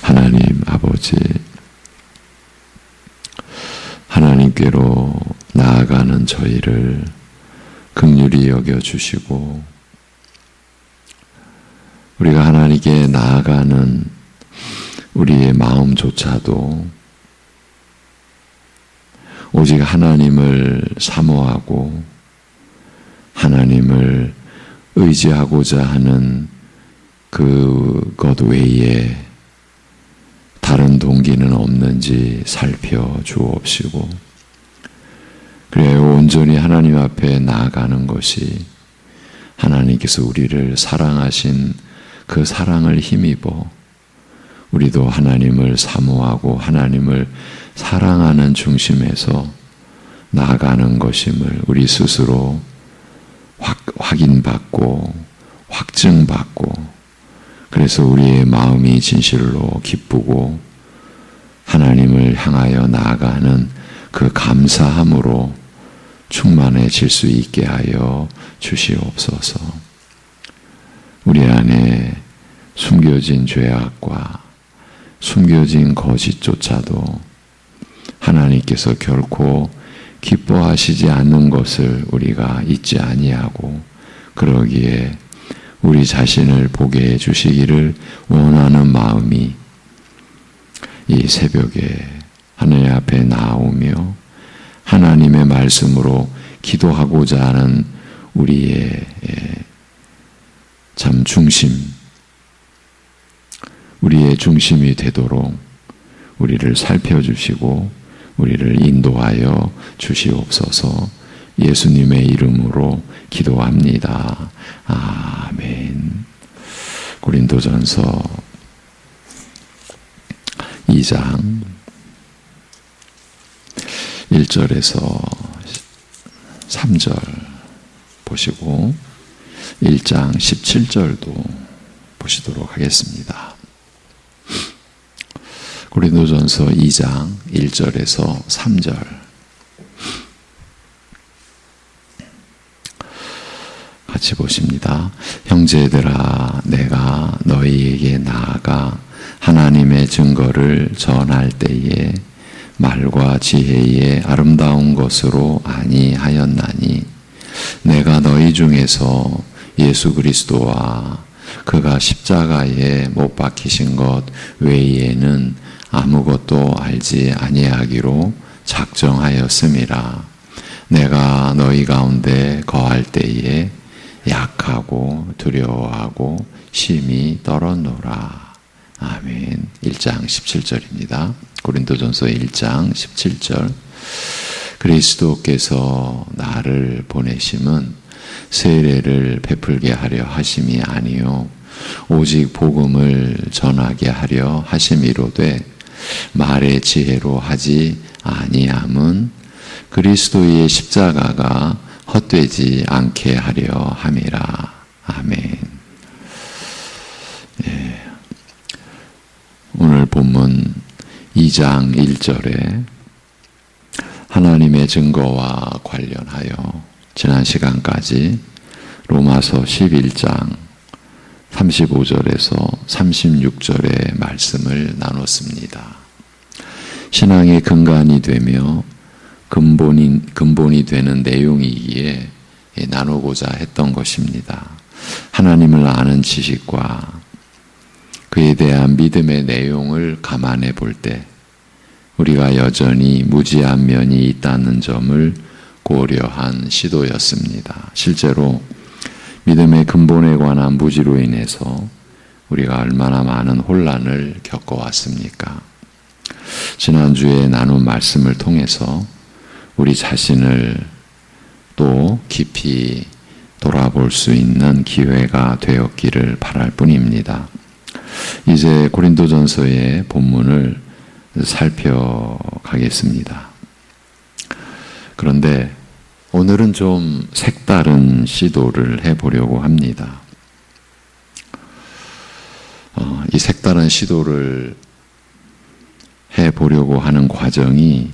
하나님 아버지, 하나님께로 나아가는 저희를 긍휼히 여겨주시고, 우리가 하나님께 나아가는 우리의 마음조차도 오직 하나님을 사모하고 하나님을 의지하고자 하는 그것 외에 다른 동기는 없는지 살펴주옵시고, 그래 온전히 하나님 앞에 나아가는 것이 하나님께서 우리를 사랑하신 그 사랑을 힘입어 우리도 하나님을 사모하고 하나님을 사랑하는 중심에서 나아가는 것임을 우리 스스로 확인받고 확증받고, 그래서 우리의 마음이 진실로 기쁘고 하나님을 향하여 나아가는 그 감사함으로 충만해질 수 있게 하여 주시옵소서. 우리 안에 숨겨진 죄악과 숨겨진 거짓조차도 하나님께서 결코 기뻐하시지 않는 것을 우리가 잊지 아니하고, 그러기에 우리 자신을 보게 해주시기를 원하는 마음이 이 새벽에 하나님 앞에 나오며 하나님의 말씀으로 기도하고자 하는 우리의 참 우리의 중심이 되도록 우리를 살펴주시고 우리를 인도하여 주시옵소서. 예수님의 이름으로 기도합니다. 아멘. 고린도전서 2장 1절에서 3절 보시고 1장 17절도 보시도록 하겠습니다. 고린도전서 2장 1절에서 3절. 같이 보십니다. 형제들아, 내가 너희에게 나아가 하나님의 증거를 전할 때에 말과 지혜의 아름다운 것으로 아니하였나니, 내가 너희 중에서 예수 그리스도와 그가 십자가에 못 박히신 것 외에는 아무것도 알지 아니하기로 작정하였음이라. 내가 너희 가운데 거할 때에 약하고 두려워하고 심히 떨었노라. 아멘. 1장 17절입니다. 고린도전서 1장 17절. 그리스도께서 나를 보내심은 세례를 베풀게 하려 하심이 아니요 오직 복음을 전하게 하려 하심이로되, 말의 지혜로 하지 아니함은 그리스도의 십자가가 헛되지 않게 하려 함이라. 아멘. 예. 오늘 본문 2장 1절에 하나님의 증거와 관련하여 지난 시간까지 로마서 11장 35절에서 36절의 말씀을 나눴습니다. 신앙의 근간이 되며 근본이 되는 내용이기에 나누고자 했던 것입니다. 하나님을 아는 지식과 그에 대한 믿음의 내용을 감안해 볼 때 우리가 여전히 무지한 면이 있다는 점을 고려한 시도였습니다. 실제로 믿음의 근본에 관한 무지로 인해서 우리가 얼마나 많은 혼란을 겪어왔습니까? 지난주에 나눈 말씀을 통해서 우리 자신을 또 깊이 돌아볼 수 있는 기회가 되었기를 바랄 뿐입니다. 이제 고린도전서의 본문을 살펴가겠습니다. 그런데 오늘은 좀 색다른 시도를 해보려고 합니다. 이 색다른 시도를 해보려고 하는 과정이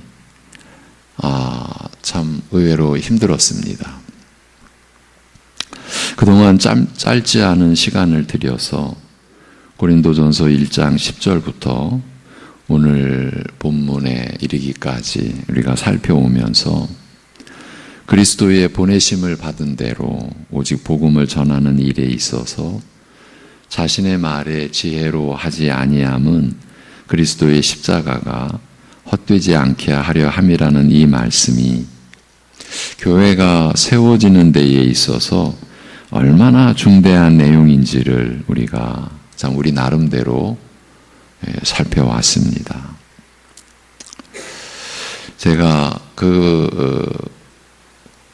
참 의외로 힘들었습니다. 그동안 짧지 않은 시간을 들여서 고린도전서 1장 10절부터 오늘 본문에 이르기까지 우리가 살펴오면서 그리스도의 보내심을 받은 대로 오직 복음을 전하는 일에 있어서 자신의 말에 지혜로 하지 아니함은 그리스도의 십자가가 헛되지 않게 하려 함이라는 이 말씀이 교회가 세워지는 데에 있어서 얼마나 중대한 내용인지를 우리가 참 우리 나름대로 살펴왔습니다. 제가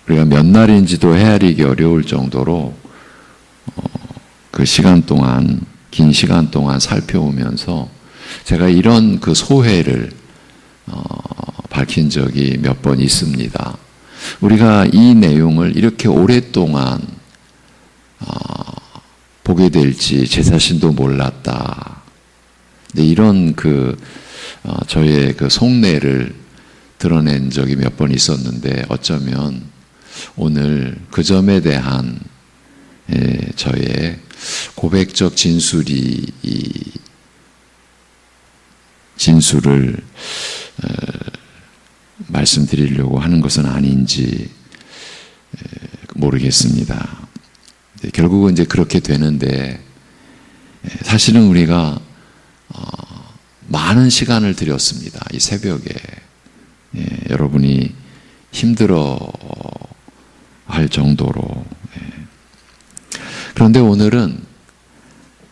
우리가 몇 날인지도 헤아리기 어려울 정도로 그 시간 동안, 긴 시간 동안 살펴오면서 제가 이런 그 소회를 밝힌 적이 몇 번 있습니다. 우리가 이 내용을 이렇게 오랫동안 보게 될지 제 자신도 몰랐다. 근데 이런 저의 그 속내를 드러낸 적이 몇 번 있었는데 어쩌면 오늘 그 점에 대한 저의 고백적 진술을 말씀드리려고 하는 것은 아닌지 모르겠습니다. 결국은 이제 그렇게 되는데 사실은 우리가 많은 시간을 들였습니다. 이 새벽에 여러분이 힘들어 할 정도로. 그런데 오늘은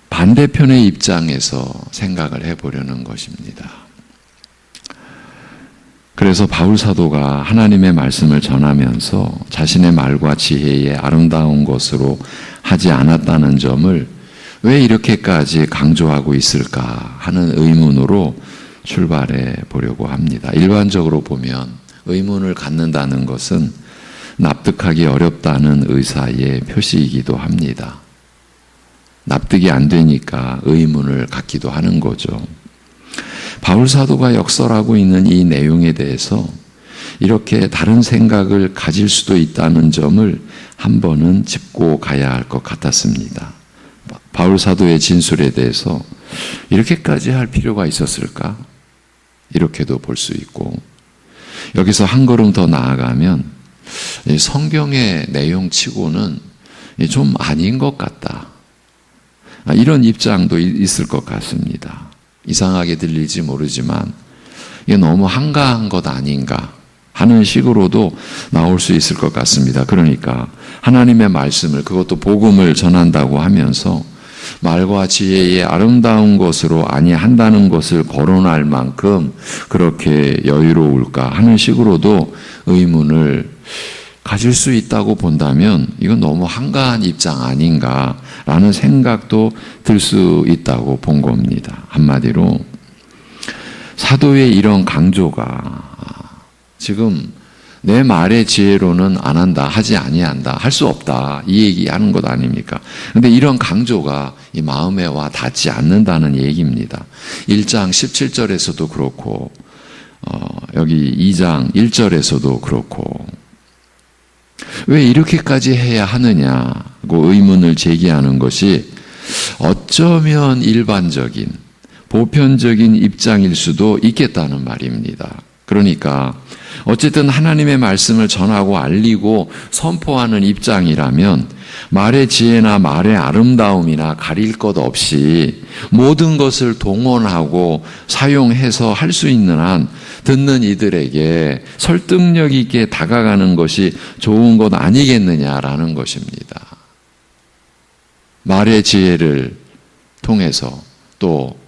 반대편의 입장에서 생각을 해보려는 것입니다. 그래서 바울 사도가 하나님의 말씀을 전하면서 자신의 말과 지혜의 아름다운 것으로 하지 않았다는 점을 왜 이렇게까지 강조하고 있을까 하는 의문으로 출발해 보려고 합니다. 일반적으로 보면 의문을 갖는다는 것은 납득하기 어렵다는 의사의 표시이기도 합니다. 납득이 안 되니까 의문을 갖기도 하는 거죠. 바울 사도가 역설하고 있는 이 내용에 대해서 이렇게 다른 생각을 가질 수도 있다는 점을 한 번은 짚고 가야 할 것 같았습니다. 바울 사도의 진술에 대해서 이렇게까지 할 필요가 있었을까? 이렇게도 볼 수 있고, 여기서 한 걸음 더 나아가면 성경의 내용치고는 좀 아닌 것 같다. 이런 입장도 있을 것 같습니다. 이상하게 들릴지 모르지만 이게 너무 한가한 것 아닌가 하는 식으로도 나올 수 있을 것 같습니다. 그러니까 하나님의 말씀을, 그것도 복음을 전한다고 하면서 말과 지혜의 아름다운 것으로 아니한다는 것을 거론할 만큼 그렇게 여유로울까 하는 식으로도 의문을 가질 수 있다고 본다면 이건 너무 한가한 입장 아닌가라는 생각도 들 수 있다고 본 겁니다. 한마디로 사도의 이런 강조가 지금 내 말의 지혜로는 안 한다, 하지 아니한다, 할 수 없다, 이 얘기하는 것 아닙니까? 그런데 이런 강조가 이 마음에 와 닿지 않는다는 얘기입니다. 1장 17절에서도 그렇고 여기 2장 1절에서도 그렇고 왜 이렇게까지 해야 하느냐고 의문을 제기하는 것이 어쩌면 일반적인, 보편적인 입장일 수도 있겠다는 말입니다. 그러니까 어쨌든 하나님의 말씀을 전하고 알리고 선포하는 입장이라면 말의 지혜나 말의 아름다움이나 가릴 것 없이 모든 것을 동원하고 사용해서 할 수 있는 한 듣는 이들에게 설득력 있게 다가가는 것이 좋은 것 아니겠느냐라는 것입니다. 말의 지혜를 통해서 또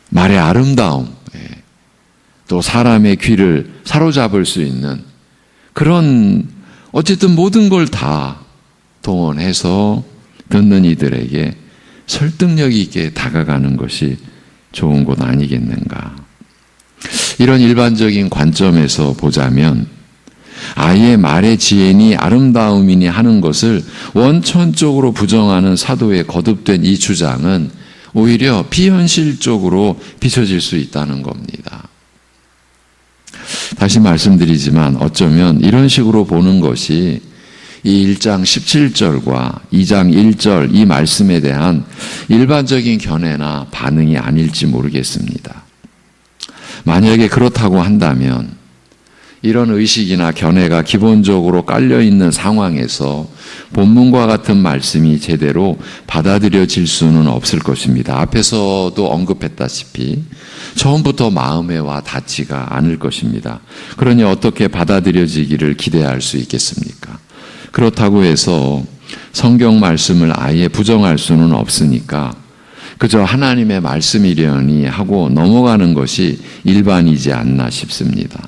말의 아름다움, 또 사람의 귀를 사로잡을 수 있는 그런 어쨌든 모든 걸 다 동원해서 듣는 이들에게 설득력 있게 다가가는 것이 좋은 것 아니겠는가. 이런 일반적인 관점에서 보자면 아예 말의 지혜니 아름다움이니 하는 것을 원천적으로 부정하는 사도의 거듭된 이 주장은 오히려 비현실적으로 비춰질 수 있다는 겁니다. 다시 말씀드리지만 어쩌면 이런 식으로 보는 것이 이 1장 17절과 2장 1절 이 말씀에 대한 일반적인 견해나 반응이 아닐지 모르겠습니다. 만약에 그렇다고 한다면 이런 의식이나 견해가 기본적으로 깔려있는 상황에서 본문과 같은 말씀이 제대로 받아들여질 수는 없을 것입니다. 앞에서도 언급했다시피 처음부터 마음에 와 닿지가 않을 것입니다. 그러니 어떻게 받아들여지기를 기대할 수 있겠습니까? 그렇다고 해서 성경 말씀을 아예 부정할 수는 없으니까 그저 하나님의 말씀이려니 하고 넘어가는 것이 일반이지 않나 싶습니다.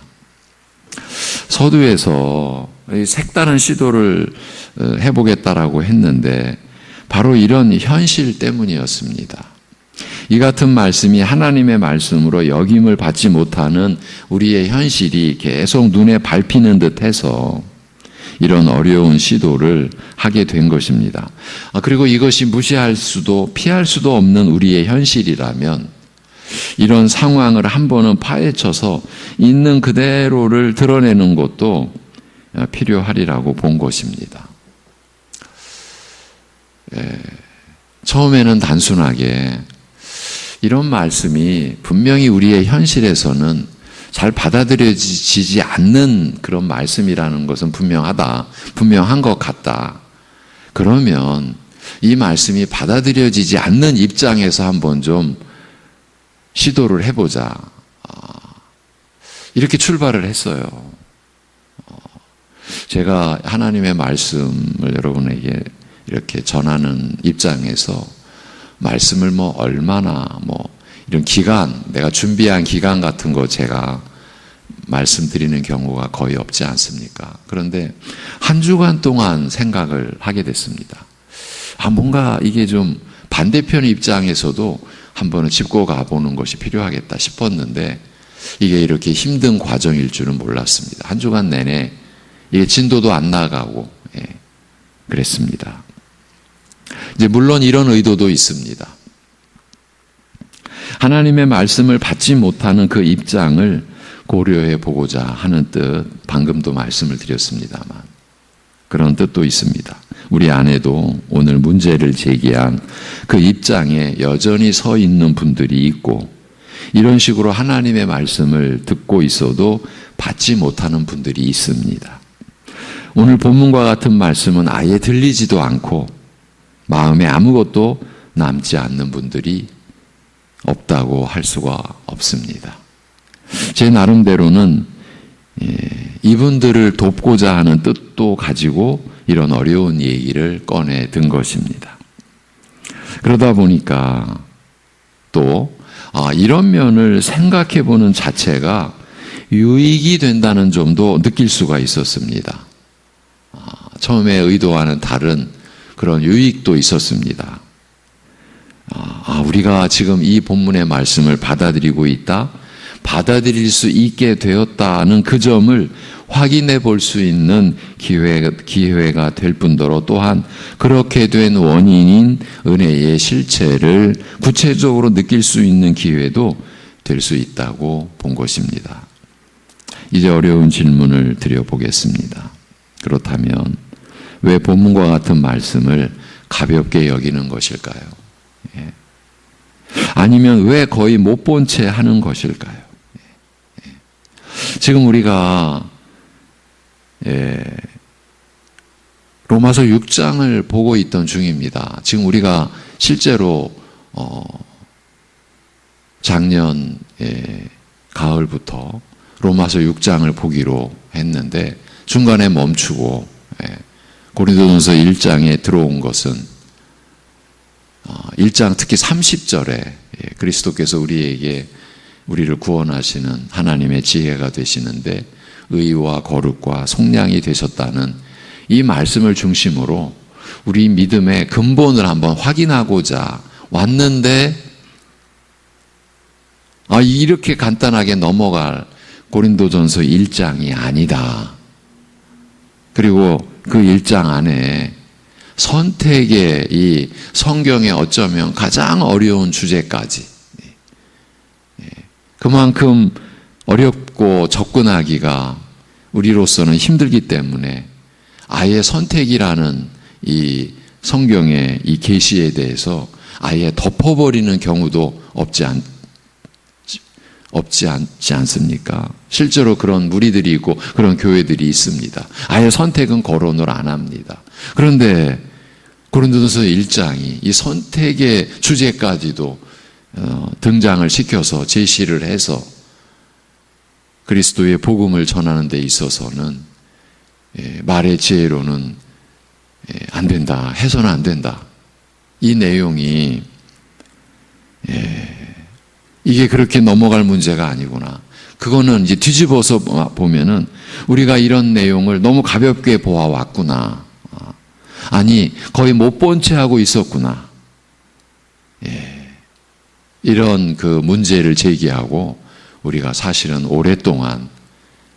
서두에서 색다른 시도를 해보겠다라고 했는데 바로 이런 현실 때문이었습니다. 이 같은 말씀이 하나님의 말씀으로 역임을 받지 못하는 우리의 현실이 계속 눈에 밟히는 듯해서 이런 어려운 시도를 하게 된 것입니다. 그리고 이것이 무시할 수도 피할 수도 없는 우리의 현실이라면 이런 상황을 한 번은 파헤쳐서 있는 그대로를 드러내는 것도 필요하리라고 본 것입니다. 처음에는 단순하게 이런 말씀이 분명히 우리의 현실에서는 잘 받아들여지지 않는 그런 말씀이라는 것은 분명한 것 같다. 그러면 이 말씀이 받아들여지지 않는 입장에서 한번 좀 시도를 해보자. 이렇게 출발을 했어요. 제가 하나님의 말씀을 여러분에게 이렇게 전하는 입장에서 말씀을 얼마나 이런 기간, 내가 준비한 기간 같은 거 제가 말씀드리는 경우가 거의 없지 않습니까? 그런데 한 주간 동안 생각을 하게 됐습니다. 뭔가 이게 좀 반대편 입장에서도 한 번은 짚고 가보는 것이 필요하겠다 싶었는데 이게 이렇게 힘든 과정일 줄은 몰랐습니다. 한 주간 내내 이게 진도도 안 나가고 그랬습니다. 이제 물론 이런 의도도 있습니다. 하나님의 말씀을 받지 못하는 그 입장을 고려해 보고자 하는 뜻, 방금도 말씀을 드렸습니다만 그런 뜻도 있습니다. 우리 안에도 오늘 문제를 제기한 그 입장에 여전히 서 있는 분들이 있고 이런 식으로 하나님의 말씀을 듣고 있어도 받지 못하는 분들이 있습니다. 오늘 본문과 같은 말씀은 아예 들리지도 않고 마음에 아무것도 남지 않는 분들이 없다고 할 수가 없습니다. 제 나름대로는 이분들을 돕고자 하는 뜻도 가지고 이런 어려운 얘기를 꺼내 든 것입니다. 그러다 보니까 또 이런 면을 생각해 보는 자체가 유익이 된다는 점도 느낄 수가 있었습니다. 처음에 의도와는 다른 그런 유익도 있었습니다. 우리가 지금 이 본문의 말씀을 받아들이고 있다, 받아들일 수 있게 되었다는 그 점을 확인해 볼 수 있는 기회가 될 뿐더러 또한 그렇게 된 원인인 은혜의 실체를 구체적으로 느낄 수 있는 기회도 될 수 있다고 본 것입니다. 이제 어려운 질문을 드려보겠습니다. 그렇다면 왜 본문과 같은 말씀을 가볍게 여기는 것일까요? 아니면 왜 거의 못 본 채 하는 것일까요? 지금 우리가 로마서 6장을 보고 있던 중입니다. 지금 우리가 실제로 작년 가을부터 로마서 6장을 보기로 했는데 중간에 멈추고 고린도전서 1장에 들어온 것은 1장 특히 30절에 그리스도께서 우리를 구원하시는 하나님의 지혜가 되시는데 의와 거룩과 속량이 되셨다는 이 말씀을 중심으로 우리 믿음의 근본을 한번 확인하고자 왔는데 이렇게 간단하게 넘어갈 고린도전서 1장이 아니다. 그리고 그 1장 안에 선택의 이 성경에 어쩌면 가장 어려운 주제까지 그만큼 어렵고 접근하기가 우리로서는 힘들기 때문에 아예 선택이라는 이 성경의 이 계시에 대해서 아예 덮어버리는 경우도 없지 않지 않습니까? 실제로 그런 무리들이 있고 그런 교회들이 있습니다. 아예 선택은 거론을 안 합니다. 그런데 고린도전서 1장이 이 선택의 주제까지도 등장을 시켜서 제시를 해서 그리스도의 복음을 전하는 데 있어서는 말의 지혜로는 안 된다, 해서는 안 된다. 이 내용이 이게 그렇게 넘어갈 문제가 아니구나. 그거는 이제 뒤집어서 보면은 우리가 이런 내용을 너무 가볍게 보아왔구나. 아니, 거의 못 본 채 하고 있었구나. 이런 그 문제를 제기하고 우리가 사실은 오랫동안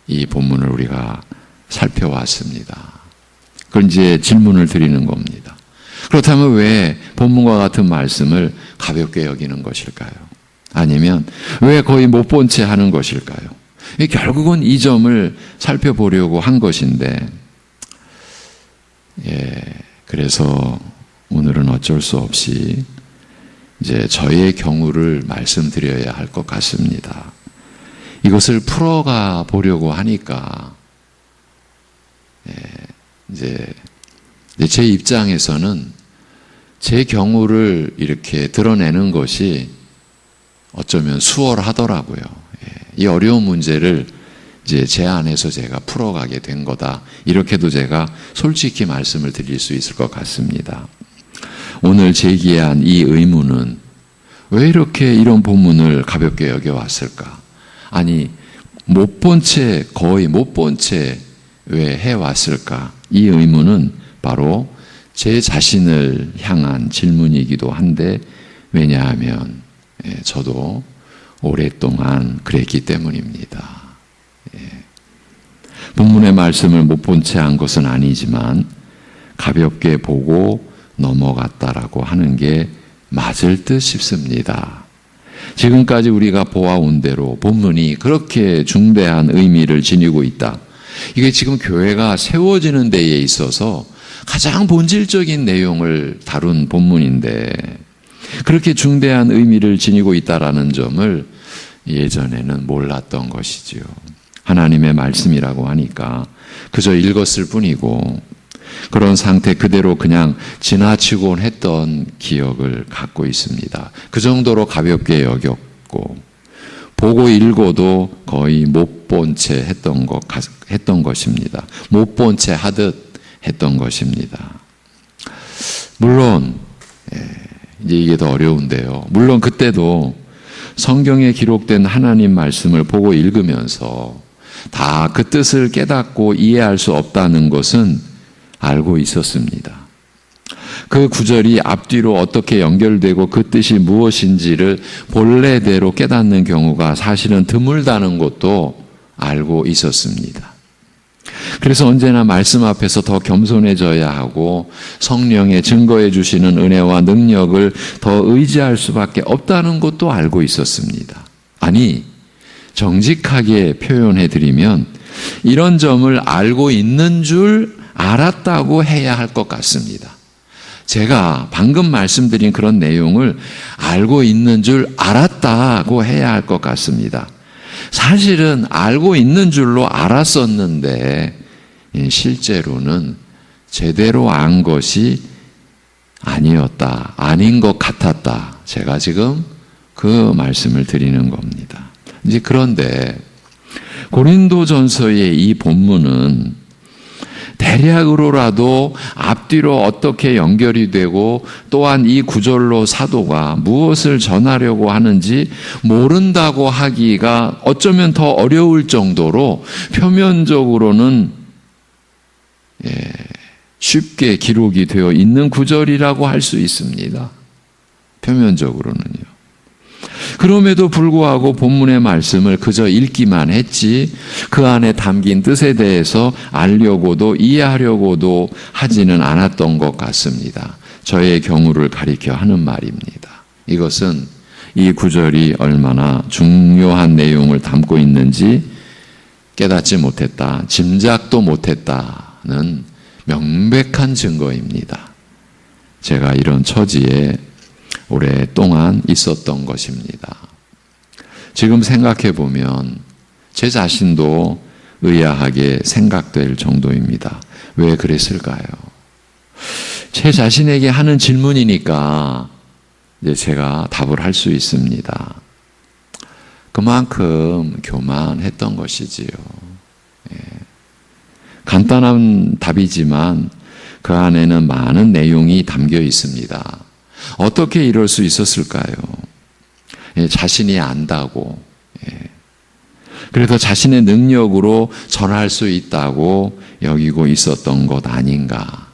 이 본문을 우리가 살펴왔습니다. 그걸 이제 질문을 드리는 겁니다. 그렇다면 왜 본문과 같은 말씀을 가볍게 여기는 것일까요? 아니면 왜 거의 못 본 채 하는 것일까요? 결국은 이 점을 살펴보려고 한 것인데, 그래서 오늘은 어쩔 수 없이 이제 저의 경우를 말씀드려야 할 것 같습니다. 이것을 풀어가 보려고 하니까, 이제 제 입장에서는 제 경우를 이렇게 드러내는 것이 어쩌면 수월하더라고요. 이 어려운 문제를 이제 제 안에서 제가 풀어가게 된 거다. 이렇게도 제가 솔직히 말씀을 드릴 수 있을 것 같습니다. 오늘 제기한 이 의문은 왜 이렇게 이런 본문을 가볍게 여겨왔을까? 아니, 못 본 채, 거의 못 본 채 왜 해왔을까? 이 의문은 바로 제 자신을 향한 질문이기도 한데, 왜냐하면 저도 오랫동안 그랬기 때문입니다. 본문의 말씀을 못 본 채 한 것은 아니지만 가볍게 보고 넘어갔다라고 하는 게 맞을 듯 싶습니다. 지금까지 우리가 보아온 대로 본문이 그렇게 중대한 의미를 지니고 있다. 이게 지금 교회가 세워지는 데에 있어서 가장 본질적인 내용을 다룬 본문인데 그렇게 중대한 의미를 지니고 있다라는 점을 예전에는 몰랐던 것이지요. 하나님의 말씀이라고 하니까 그저 읽었을 뿐이고 그런 상태 그대로 그냥 지나치곤 했던 기억을 갖고 있습니다. 그 정도로 가볍게 여겼고 보고 읽어도 거의 못 본 채 했던 것입니다. 못 본 채 하듯 했던 것입니다. 물론 이제 이게 더 어려운데요. 물론 그때도 성경에 기록된 하나님 말씀을 보고 읽으면서 다 그 뜻을 깨닫고 이해할 수 없다는 것은 알고 있었습니다. 그 구절이 앞뒤로 어떻게 연결되고 그 뜻이 무엇인지를 본래대로 깨닫는 경우가 사실은 드물다는 것도 알고 있었습니다. 그래서 언제나 말씀 앞에서 더 겸손해져야 하고 성령의 증거해 주시는 은혜와 능력을 더 의지할 수밖에 없다는 것도 알고 있었습니다. 아니, 정직하게 표현해 드리면 이런 점을 알고 있는 줄 알았다고 해야 할 것 같습니다. 제가 방금 말씀드린 그런 내용을 알고 있는 줄 알았다고 해야 할 것 같습니다. 사실은 알고 있는 줄로 알았었는데 실제로는 제대로 안 것이 아니었다, 아닌 것 같았다. 제가 지금 그 말씀을 드리는 겁니다. 이제 그런데 고린도전서의 이 본문은 대략으로라도 앞뒤로 어떻게 연결이 되고 또한 이 구절로 사도가 무엇을 전하려고 하는지 모른다고 하기가 어쩌면 더 어려울 정도로 표면적으로는 쉽게 기록이 되어 있는 구절이라고 할 수 있습니다. 표면적으로는요. 그럼에도 불구하고 본문의 말씀을 그저 읽기만 했지 그 안에 담긴 뜻에 대해서 알려고도 이해하려고도 하지는 않았던 것 같습니다. 저의 경우를 가리켜 하는 말입니다. 이것은 이 구절이 얼마나 중요한 내용을 담고 있는지 깨닫지 못했다, 짐작도 못했다는 명백한 증거입니다. 제가 이런 처지에 오랫동안 있었던 것입니다. 지금 생각해 보면 제 자신도 의아하게 생각될 정도입니다. 왜 그랬을까요? 제 자신에게 하는 질문이니까 이제 제가 답을 할 수 있습니다. 그만큼 교만했던 것이지요. 예. 간단한 답이지만 그 안에는 많은 내용이 담겨 있습니다. 어떻게 이럴 수 있었을까요? 예, 자신이 안다고, 예. 그래서 자신의 능력으로 전할 수 있다고 여기고 있었던 것 아닌가?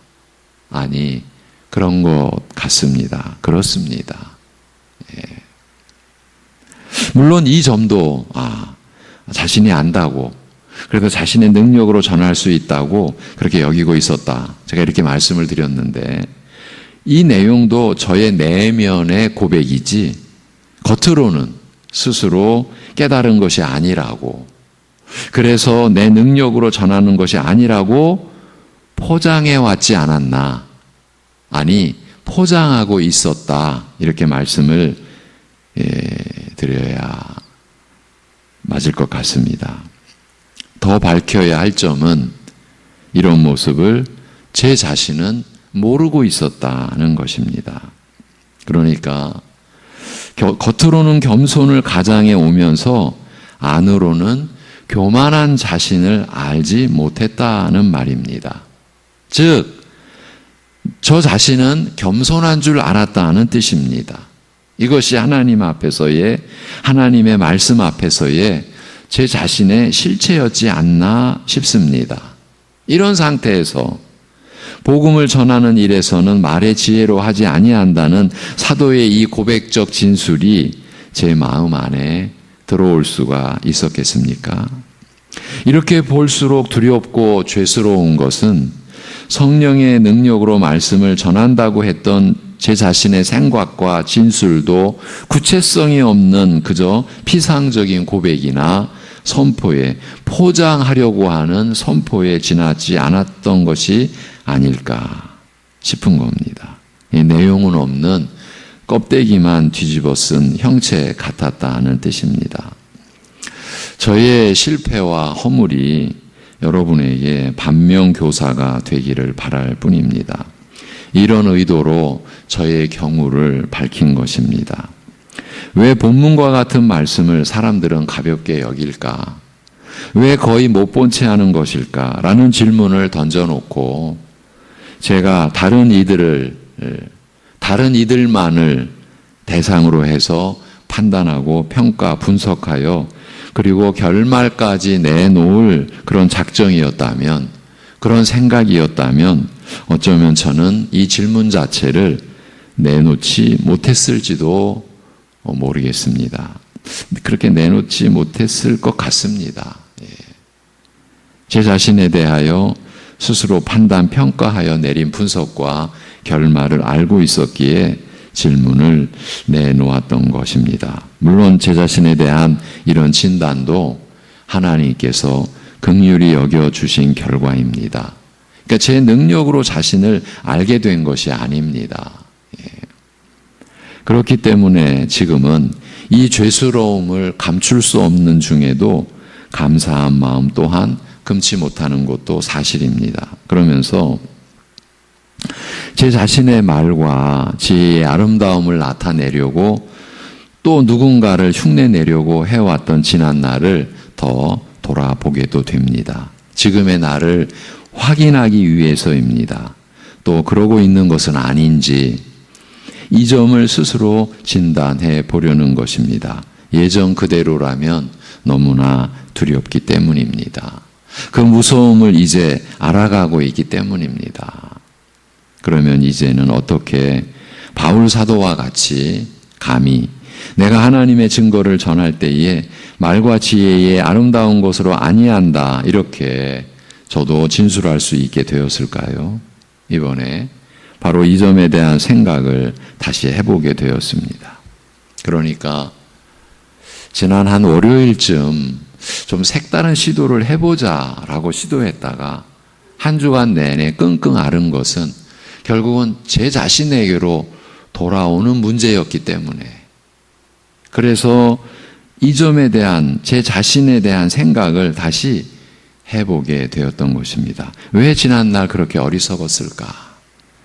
아니, 그런 것 같습니다. 그렇습니다. 예. 물론 이 점도 자신이 안다고, 그래서 자신의 능력으로 전할 수 있다고 그렇게 여기고 있었다. 제가 이렇게 말씀을 드렸는데 이 내용도 저의 내면의 고백이지 겉으로는 스스로 깨달은 것이 아니라고, 그래서 내 능력으로 전하는 것이 아니라고 포장해 왔지 않았나. 아니, 포장하고 있었다. 이렇게 말씀을 드려야 맞을 것 같습니다. 더 밝혀야 할 점은 이런 모습을 제 자신은 모르고 있었다는 것입니다. 그러니까 겉으로는 겸손을 가장해 오면서 안으로는 교만한 자신을 알지 못했다는 말입니다. 즉, 저 자신은 겸손한 줄 알았다는 뜻입니다. 이것이 하나님 앞에서의, 하나님의 말씀 앞에서의 제 자신의 실체였지 않나 싶습니다. 이런 상태에서 복음을 전하는 일에서는 말의 지혜로 하지 아니한다는 사도의 이 고백적 진술이 제 마음 안에 들어올 수가 있었겠습니까? 이렇게 볼수록 두렵고 죄스러운 것은 성령의 능력으로 말씀을 전한다고 했던 제 자신의 생각과 진술도 구체성이 없는 그저 피상적인 고백이나 선포에, 포장하려고 하는 선포에 지나지 않았던 것이 아닐까 싶은 겁니다. 이 내용은 없는 껍데기만 뒤집어 쓴 형체 같았다는 뜻입니다. 저의 실패와 허물이 여러분에게 반면교사가 되기를 바랄 뿐입니다. 이런 의도로 저의 경우를 밝힌 것입니다. 왜 본문과 같은 말씀을 사람들은 가볍게 여길까? 왜 거의 못 본 채 하는 것일까? 라는 질문을 던져놓고 제가 다른 이들만을 대상으로 해서 판단하고 평가, 분석하여 그리고 결말까지 내놓을 그런 작정이었다면, 그런 생각이었다면 어쩌면 저는 이 질문 자체를 내놓지 못했을지도 모르겠습니다. 그렇게 내놓지 못했을 것 같습니다. 제 자신에 대하여 스스로 판단, 평가하여 내린 분석과 결말을 알고 있었기에 질문을 내놓았던 것입니다. 물론 제 자신에 대한 이런 진단도 하나님께서 긍휼히 여겨주신 결과입니다. 그러니까 제 능력으로 자신을 알게 된 것이 아닙니다. 그렇기 때문에 지금은 이 죄스러움을 감출 수 없는 중에도 감사한 마음 또한 금치 못하는 것도 사실입니다. 그러면서 제 자신의 말과 지혜의 아름다움을 나타내려고 또 누군가를 흉내내려고 해왔던 지난 날을 더 돌아보게도 됩니다. 지금의 나를 확인하기 위해서입니다. 또 그러고 있는 것은 아닌지 이 점을 스스로 진단해 보려는 것입니다. 예전 그대로라면 너무나 두렵기 때문입니다. 그 무서움을 이제 알아가고 있기 때문입니다. 그러면 이제는 어떻게 바울 사도와 같이 감히 내가 하나님의 증거를 전할 때에 말과 지혜의 아름다운 것으로 아니한다 이렇게 저도 진술할 수 있게 되었을까요? 이번에 바로 이 점에 대한 생각을 다시 해보게 되었습니다. 그러니까 지난 한 월요일쯤 좀 색다른 시도를 해보자라고 시도했다가 한 주간 내내 끙끙 앓은 것은 결국은 제 자신에게로 돌아오는 문제였기 때문에, 그래서 이 점에 대한 제 자신에 대한 생각을 다시 해보게 되었던 것입니다. 왜 지난날 그렇게 어리석었을까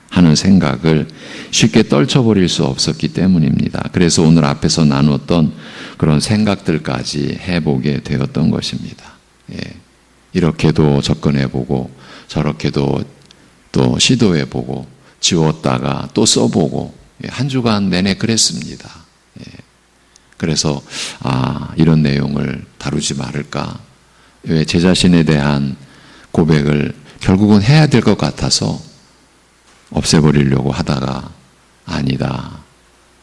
하는 생각을 쉽게 떨쳐버릴 수 없었기 때문입니다. 그래서 오늘 앞에서 나눴던 그런 생각들까지 해보게 되었던 것입니다. 예. 이렇게도 접근해보고 저렇게도 또 시도해보고 지웠다가 또 써보고, 예. 한 주간 내내 그랬습니다. 예. 그래서 이런 내용을 다루지 말을까, 왜 제 자신에 대한 고백을 결국은 해야 될 것 같아서 없애버리려고 하다가 아니다,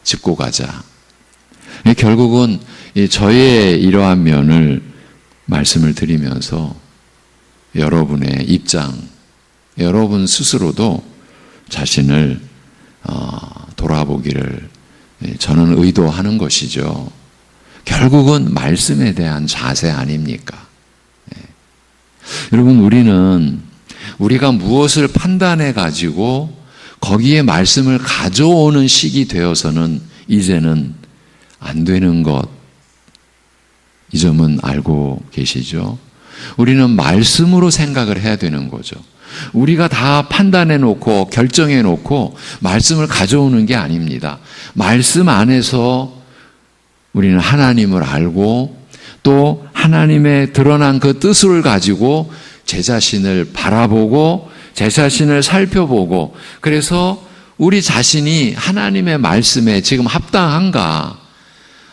짚고 가자. 결국은 저의 이러한 면을 말씀을 드리면서 여러분의 입장, 여러분 스스로도 자신을 돌아보기를 저는 의도하는 것이죠. 결국은 말씀에 대한 자세 아닙니까? 여러분, 우리가 무엇을 판단해 가지고 거기에 말씀을 가져오는 식이 되어서는 이제는 안 되는 것, 이 점은 알고 계시죠? 우리는 말씀으로 생각을 해야 되는 거죠. 우리가 다 판단해 놓고 결정해 놓고 말씀을 가져오는 게 아닙니다. 말씀 안에서 우리는 하나님을 알고 또 하나님의 드러난 그 뜻을 가지고 제 자신을 바라보고 제 자신을 살펴보고, 그래서 우리 자신이 하나님의 말씀에 지금 합당한가,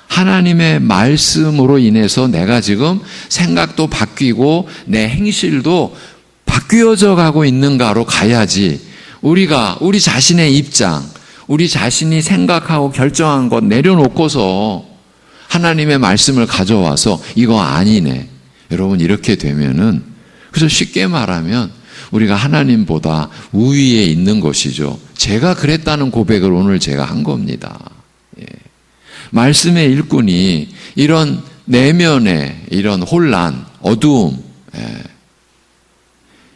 하나님의 말씀으로 인해서 내가 지금 생각도 바뀌고 내 행실도 바뀌어져 가고 있는가로 가야지, 우리 자신의 입장, 우리 자신이 생각하고 결정한 것 내려놓고서 하나님의 말씀을 가져와서 이거 아니네, 여러분, 이렇게 되면은, 그래서 쉽게 말하면 우리가 하나님보다 우위에 있는 것이죠. 제가 그랬다는 고백을 오늘 제가 한 겁니다. 예. 말씀의 일꾼이 이런 내면의 이런 혼란, 어두움,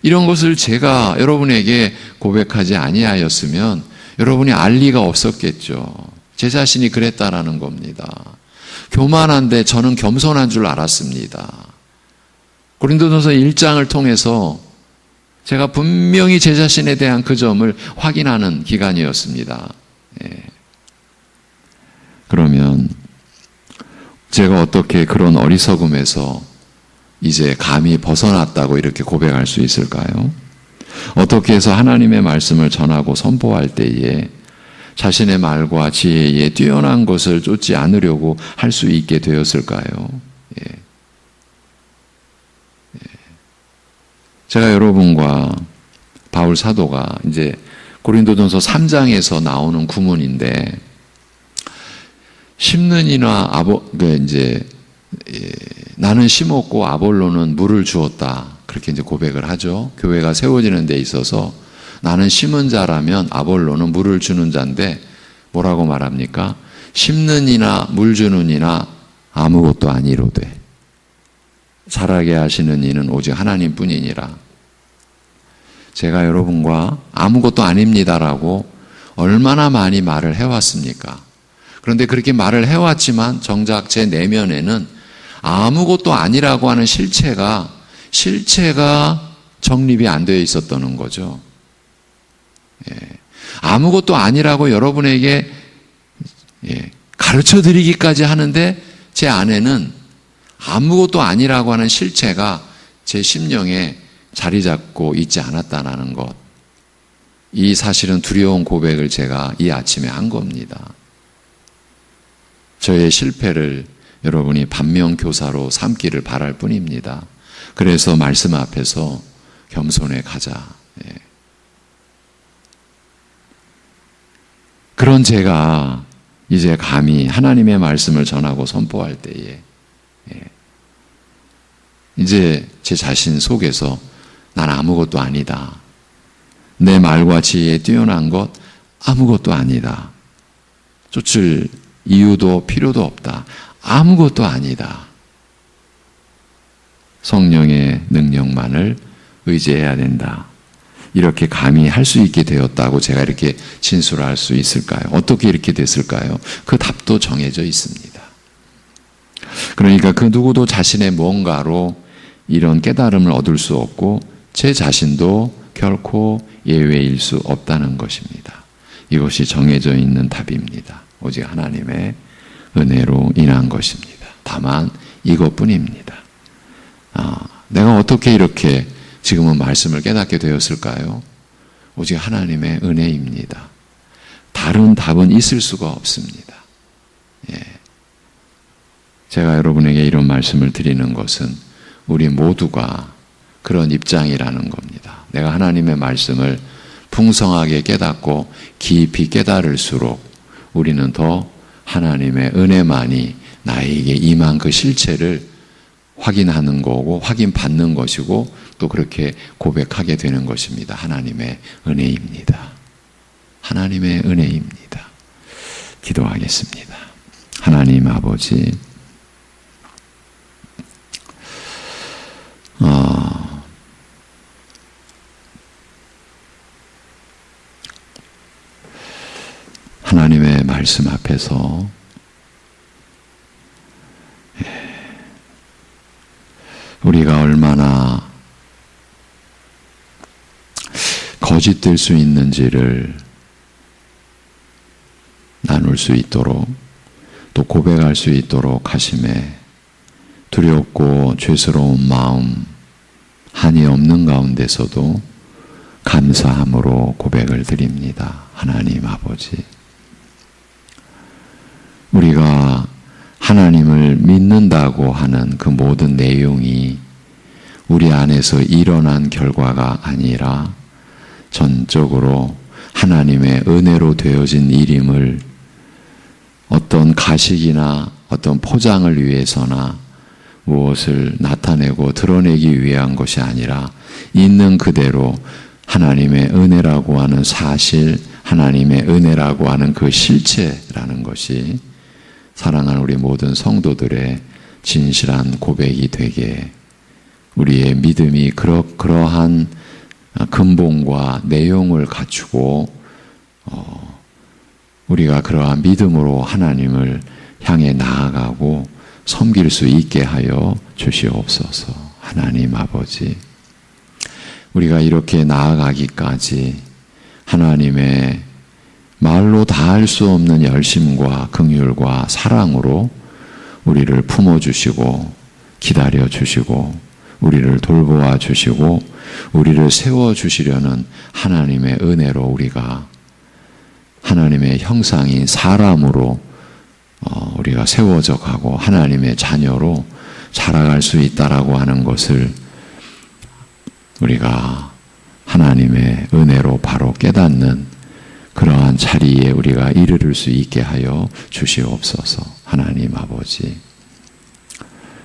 이런 것을 제가 여러분에게 고백하지 아니하였으면 여러분이 알 리가 없었겠죠. 제 자신이 그랬다라는 겁니다. 교만한데 저는 겸손한 줄 알았습니다. 고린도전서 1장을 통해서 제가 분명히 제 자신에 대한 그 점을 확인하는 기간이었습니다. 그러면 제가 어떻게 그런 어리석음에서 이제 감히 벗어났다고 이렇게 고백할 수 있을까요? 어떻게 해서 하나님의 말씀을 전하고 선포할 때에 자신의 말과 지혜에 뛰어난 것을 쫓지 않으려고 할 수 있게 되었을까요? 제가 여러분과 바울 사도가 이제 고린도전서 3장에서 나오는 구문인데, 심는 이나 나는 심었고 아볼로는 물을 주었다, 그렇게 이제 고백을 하죠. 교회가 세워지는 데 있어서 나는 심은 자라면 아볼로는 물을 주는 자인데 뭐라고 말합니까? 심는 이나 물 주는 이나 아무것도 아니로되 자라게 하시는 이는 오직 하나님뿐이니라. 제가 여러분과 아무것도 아닙니다라고 얼마나 많이 말을 해왔습니까? 그런데 그렇게 말을 해왔지만 정작 제 내면에는 아무것도 아니라고 하는 실체가 정립이 안 되어 있었다는 거죠. 아무것도 아니라고 여러분에게 가르쳐 드리기까지 하는데 제 안에는 아무것도 아니라고 하는 실체가 제 심령에 자리 잡고 있지 않았다는 것, 이 사실은 두려운 고백을 제가 이 아침에 한 겁니다. 저의 실패를 여러분이 반면교사로 삼기를 바랄 뿐입니다. 그래서 말씀 앞에서 겸손해 가자. 그런 제가 이제 감히 하나님의 말씀을 전하고 선포할 때에 이제 제 자신 속에서 난 아무것도 아니다, 내 말과 지혜에 뛰어난 것 아무것도 아니다, 쫓을 이유도 필요도 없다, 아무것도 아니다, 성령의 능력만을 의지해야 된다, 이렇게 감히 할 수 있게 되었다고 제가 이렇게 진술할 수 있을까요? 어떻게 이렇게 됐을까요? 그 답도 정해져 있습니다. 그러니까 그 누구도 자신의 뭔가로 이런 깨달음을 얻을 수 없고 제 자신도 결코 예외일 수 없다는 것입니다. 이것이 정해져 있는 답입니다. 오직 하나님의 은혜로 인한 것입니다. 다만 이것뿐입니다. 내가 어떻게 이렇게 지금은 말씀을 깨닫게 되었을까요? 오직 하나님의 은혜입니다. 다른 답은 있을 수가 없습니다. 제가 여러분에게 이런 말씀을 드리는 것은 우리 모두가 그런 입장이라는 겁니다. 내가 하나님의 말씀을 풍성하게 깨닫고 깊이 깨달을수록 우리는 더 하나님의 은혜만이 나에게 임한 그 실체를 확인하는 거고 확인받는 것이고 또 그렇게 고백하게 되는 것입니다. 하나님의 은혜입니다. 하나님의 은혜입니다. 기도하겠습니다. 하나님 아버지, 하나님의 말씀 앞에서 우리가 얼마나 거짓될 수 있는지를 나눌 수 있도록 또 고백할 수 있도록 하심에 두렵고 죄스러운 마음 한이 없는 가운데서도 감사함으로 고백을 드립니다. 하나님 아버지, 우리가 하나님을 믿는다고 하는 그 모든 내용이 우리 안에서 일어난 결과가 아니라 전적으로 하나님의 은혜로 되어진 일임을 어떤 가식이나 어떤 포장을 위해서나 무엇을 나타내고 드러내기 위한 것이 아니라 있는 그대로 하나님의 은혜라고 하는 사실, 하나님의 은혜라고 하는 그 실체라는 것이 사랑하는 우리 모든 성도들의 진실한 고백이 되게 우리의 믿음이 그러한 근본과 내용을 갖추고 우리가 그러한 믿음으로 하나님을 향해 나아가고 섬길 수 있게 하여 주시옵소서. 하나님 아버지, 우리가 이렇게 나아가기까지 하나님의 말로 다 할 수 없는 열심과 긍휼과 사랑으로 우리를 품어주시고 기다려주시고 우리를 돌보아 주시고 우리를 세워주시려는 하나님의 은혜로 우리가 하나님의 형상인 사람으로 우리가 세워져 가고 하나님의 자녀로 자라갈 수 있다라고 하는 것을 우리가 하나님의 은혜로 바로 깨닫는 그러한 자리에 우리가 이르를 수 있게 하여 주시옵소서. 하나님 아버지,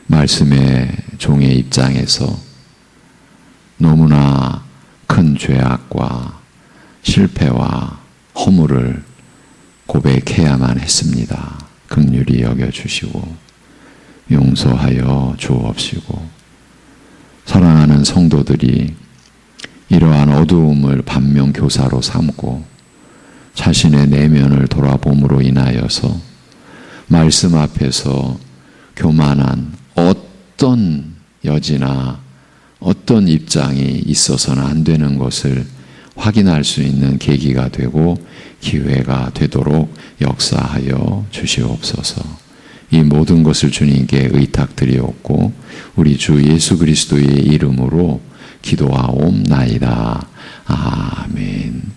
말씀의 종의 입장에서 너무나 큰 죄악과 실패와 허물을 고백해야만 했습니다. 긍휼히 여겨주시고 용서하여 주옵시고 사랑하는 성도들이 이러한 어두움을 반면교사로 삼고 자신의 내면을 돌아봄으로 인하여서 말씀 앞에서 교만한 어떤 여지나 어떤 입장이 있어서는 안 되는 것을 확인할 수 있는 계기가 되고 기회가 되도록 역사하여 주시옵소서. 이 모든 것을 주님께 의탁드리옵고 우리 주 예수 그리스도의 이름으로 기도하옵나이다. 아멘.